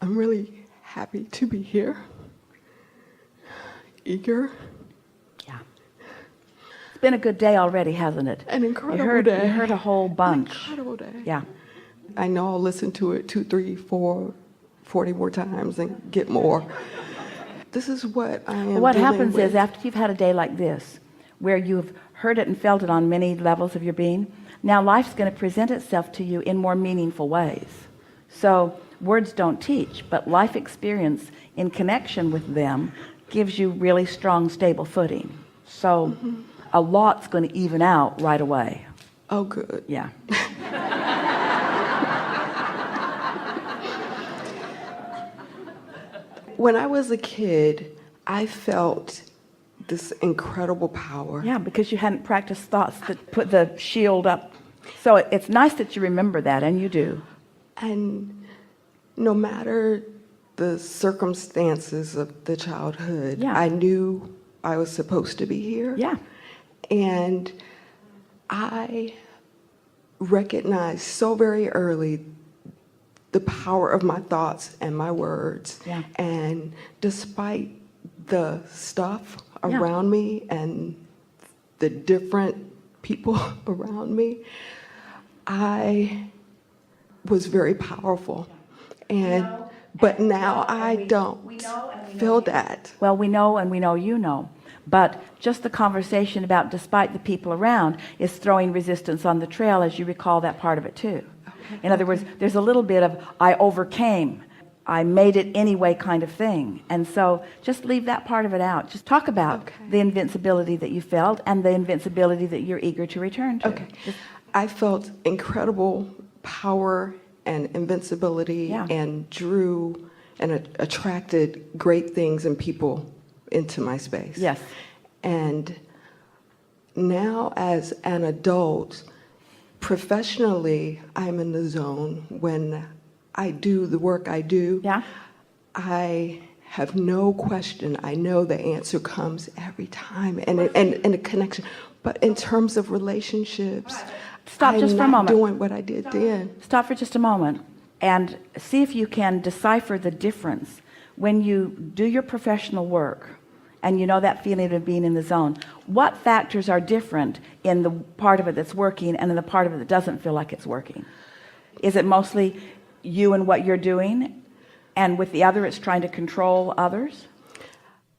I'm really happy to be here. Eager. Yeah. It's been a good day already, hasn't it? An incredible day. You heard a whole bunch. An incredible day. Yeah. I know I'll listen to it 2, 3, 4, 40 more times and get more. This is what I am What dealing happens with. is after you've had a day like this, where you've heard it and felt it on many levels of your being, now life's going to present itself to you in more meaningful ways. So words don't teach, but life experience in connection with them gives you really strong, stable footing. So a lot's going to even out right away. Oh, good. Yeah. When I was a kid, I felt this incredible power. Yeah, because you hadn't practiced thoughts that put the shield up. So it's nice that you remember that, and you do. And no matter the circumstances of the childhood, Yeah. I knew I was supposed to be here. Yeah. And I recognized so very early the power of my thoughts and my words. Yeah. And despite the stuff Yeah. around me and the different people around me, I was very powerful. And but now I don't feel that. Well, we know, and we know you know. But just the conversation about despite the people around is throwing resistance on the trail, as you recall that part of it too. In other words, there's a little bit of I overcame, I made it anyway kind of thing. And so just leave that part of it out. Just talk about the invincibility that you felt and the invincibility that you're eager to return to. Okay. I felt incredible power and invincibility, Yeah. and drew and attracted great things and people into my space. Yes. And now as an adult, professionally, I'm in the zone. When I do the work I do, Yeah. I have no question. I know the answer comes every time, and a connection. But in terms of relationships, Stop just for a I'm not moment. doing what I did then. Stop for just a moment and see if you can decipher the difference when you do your professional work and you know that feeling of being in the zone. What factors are different in the part of it that's working and in the part of it that doesn't feel like it's working? Is it mostly you and what you're doing, and with the other it's trying to control others?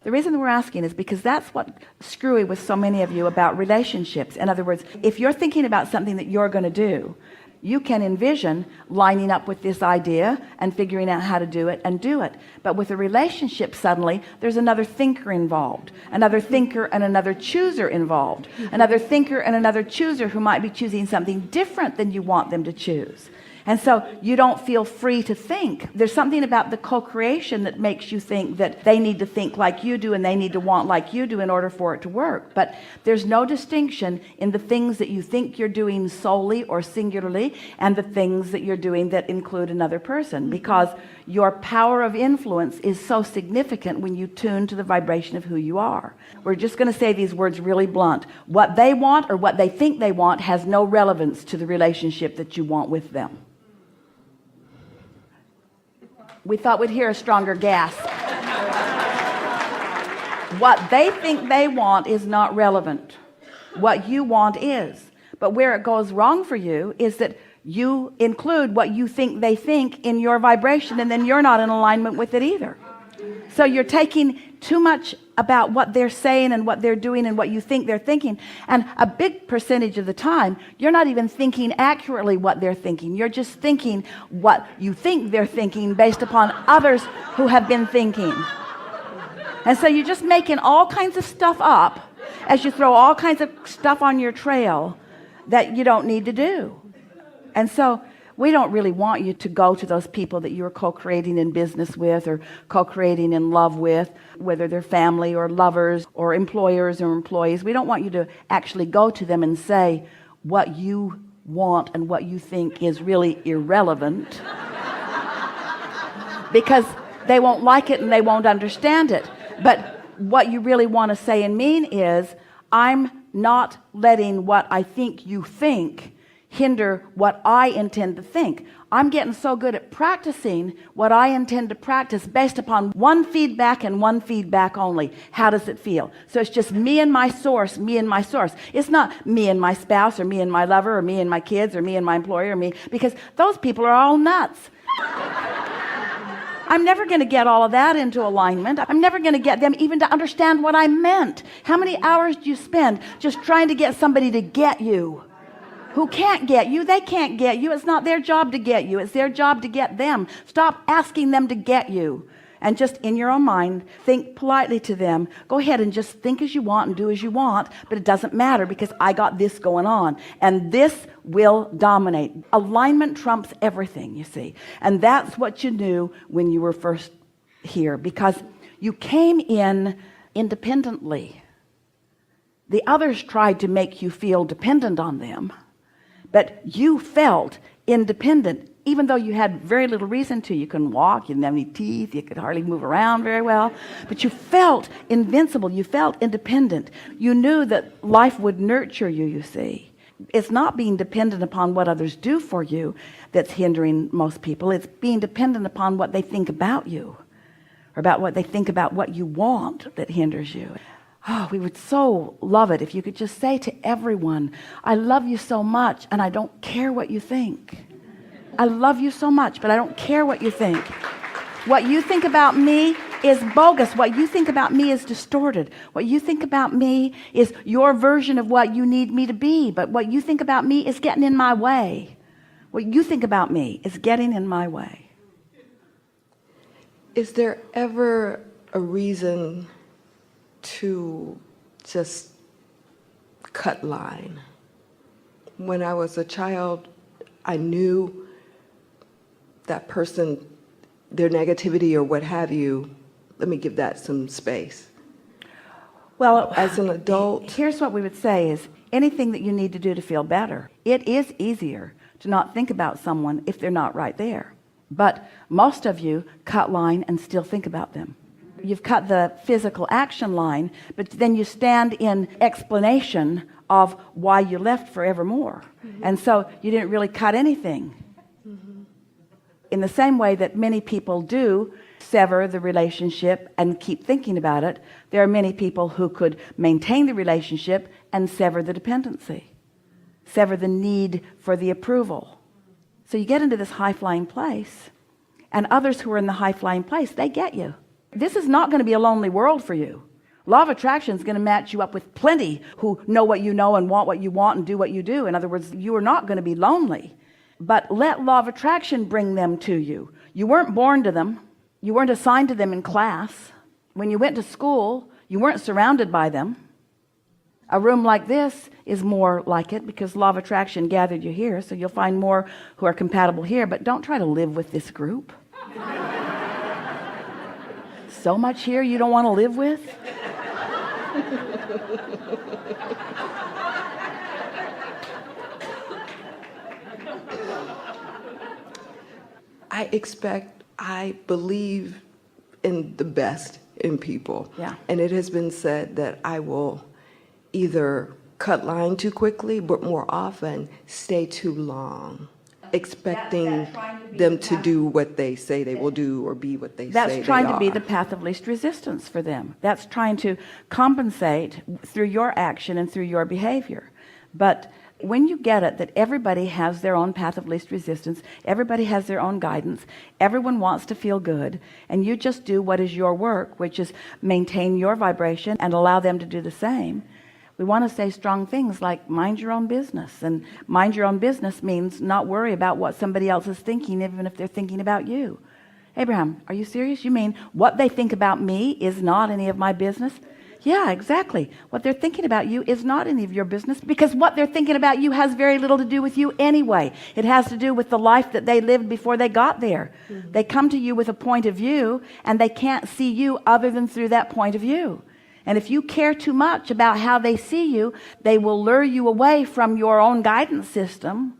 The reason that we're asking is because that's what's screwy with so many of you about relationships. In other words, if you're thinking about something that you're going to do, you can envision lining up with this idea and figuring out how to do it and do it. But with a relationship, suddenly there's another thinker involved, another thinker and another chooser involved, another thinker and another chooser who might be choosing something different than you want them to choose. And so you don't feel free to think. There's something about the co-creation that makes you think that they need to think like you do and they need to want like you do in order for it to work. But there's no distinction in the things that you think you're doing solely or singularly and the things that you're doing that include another person, because your power of influence is so significant when you tune to the vibration of who you are. We're just going to say these words really blunt. What they want or what they think they want has no relevance to the relationship that you want with them. We thought we'd hear a stronger gasp. What they think they want is not relevant. What you want is. But where it goes wrong for you is that you include what you think they think in your vibration, and then you're not in alignment with it either. So you're taking too much about what they're saying and what they're doing and what you think they're thinking, and a big percentage of the time you're not even thinking accurately what they're thinking. You're just thinking what you think they're thinking based upon others who have been thinking. And so you're just making all kinds of stuff up as you throw all kinds of stuff on your trail that you don't need to do. And so we don't really want you to go to those people that you're co-creating in business with or co-creating in love with, whether they're family or lovers or employers or employees. We don't want you to actually go to them and say what you want and what you think is really irrelevant, because they won't like it and they won't understand it. But what you really want to say and mean is, I'm not letting what I think you think hinder what I intend to think. I'm getting so good at practicing what I intend to practice based upon one feedback and one feedback only. How does it feel? So it's just me and my source, me and my source. It's not me and my spouse or me and my lover or me and my kids or me and my employer or me, because those people are all nuts. I'm never going to get all of that into alignment. I'm never going to get them even to understand what I meant. How many hours do you spend just trying to get somebody to get you? Who can't get you? They can't get you. It's not their job to get you. It's their job to get them. Stop asking them to get you. And just in your own mind, think politely to them. Go ahead and just think as you want and do as you want, but it doesn't matter because I got this going on. And this will dominate. Alignment trumps everything, you see. And that's what you knew when you were first here, because you came in independently. The others tried to make you feel dependent on them. But you felt independent, even though you had very little reason to. You couldn't walk, you didn't have any teeth, you could hardly move around very well. But you felt invincible, you felt independent. You knew that life would nurture you, you see. It's not being dependent upon what others do for you that's hindering most people. It's being dependent upon what they think about you, or about what they think about what you want, that hinders you. Oh, we would so love it if you could just say to everyone, I love you so much and I don't care what you think. I love you so much, but I don't care what you think. What you think about me is bogus. What you think about me is distorted. What you think about me is your version of what you need me to be. But what you think about me is getting in my way. What you think about me is getting in my way. Is there ever a reason to just cut line? When I was a child, I knew that person, their negativity or what have you, let me give that some space. Well, as an adult, here's what we would say is anything that you need to do to feel better. It is easier to not think about someone if they're not right there. But most of you cut line and still think about them. You've cut the physical action line, but then you stand in explanation of why you left forevermore. And so you didn't really cut anything. In the same way that many people do sever the relationship and keep thinking about it, there are many people who could maintain the relationship and sever the dependency, sever the need for the approval. So you get into this high-flying place, and others who are in the high-flying place, they get you. This is not going to be a lonely world for you. Law of attraction is going to match you up with plenty who know what you know and want what you want and do what you do. In other words, you are not going to be lonely. But let law of attraction bring them to you. You weren't born to them. You weren't assigned to them in class. When you went to school, you weren't surrounded by them. A room like this is more like it because law of attraction gathered you here. So you'll find more who are compatible here. But don't try to live with this group. So much here you don't want to live with? I believe in the best in people. Yeah. And it has been said that I will either cut line too quickly, but more often stay too long, expecting them to do what they say they will do or be what they say they are. That's trying to be the path of least resistance for them. That's trying to compensate through your action and through your behavior. But when you get it that everybody has their own path of least resistance, everybody has their own guidance, everyone wants to feel good, and you just do what is your work, which is maintain your vibration and allow them to do the same. We want to say strong things like mind your own business. And mind your own business means not worry about what somebody else is thinking, even if they're thinking about you. Abraham, are you serious? You mean what they think about me is not any of my business? Yeah, exactly. What they're thinking about you is not any of your business, because what they're thinking about you has very little to do with you anyway. It has to do with the life that they lived before they got there. They come to you with a point of view, and they can't see you other than through that point of view. And if you care too much about how they see you, they will lure you away from your own guidance system.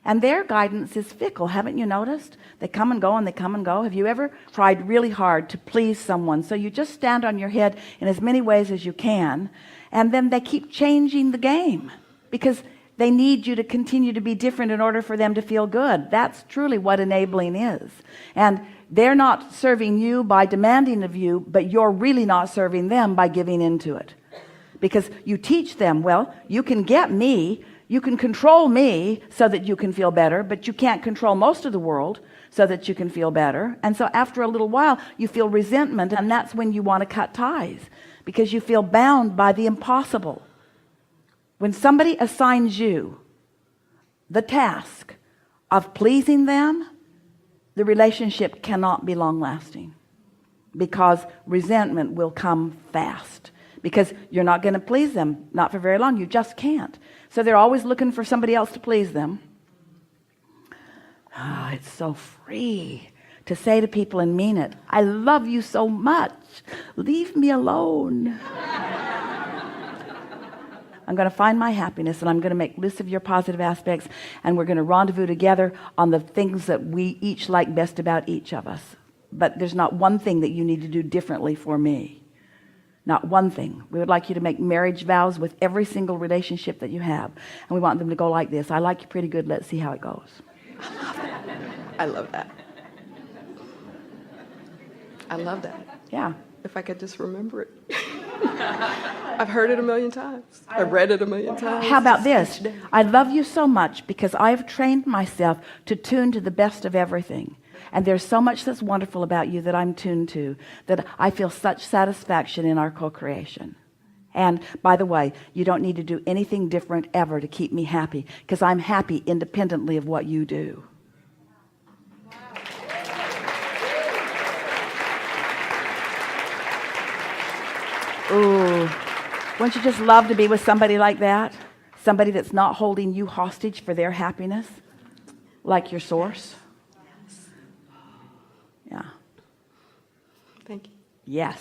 And their guidance is fickle. Haven't you noticed? They come and go and they come and go. Have you ever tried really hard to please someone? So you just stand on your head in as many ways as you can, and then they keep changing the game because they need you to continue to be different in order for them to feel good. That's truly what enabling is. And they're not serving you by demanding of you, but you're really not serving them by giving into it. Because you teach them, well, you can get me, you can control me so that you can feel better, but you can't control most of the world so that you can feel better. And so after a little while, you feel resentment, and that's when you want to cut ties, because you feel bound by the impossible. When somebody assigns you the task of pleasing them, the relationship cannot be long-lasting, because resentment will come fast, because you're not going to please them, not for very long. You just can't. So they're always looking for somebody else to please them. It's so free to say to people and mean it, I love you so much, leave me alone. I'm going to find my happiness, and I'm going to make lists of your positive aspects, and we're going to rendezvous together on the things that we each like best about each of us. But there's not one thing that you need to do differently for me. Not one thing. We would like you to make marriage vows with every single relationship that you have, and we want them to go like this: I like you pretty good, let's see how it goes. I love that. I love that. Yeah. If I could just remember it. I've heard it a million times. I've read it a million times. How about this? I love you so much because I've trained myself to tune to the best of everything. And there's so much that's wonderful about you that I'm tuned to, that I feel such satisfaction in our co-creation. And by the way, you don't need to do anything different ever to keep me happy, because I'm happy independently of what you do. Ooh, wouldn't you just love to be with somebody like that? Somebody that's not holding you hostage for their happiness, like your source? Yeah. Thank you. Yes.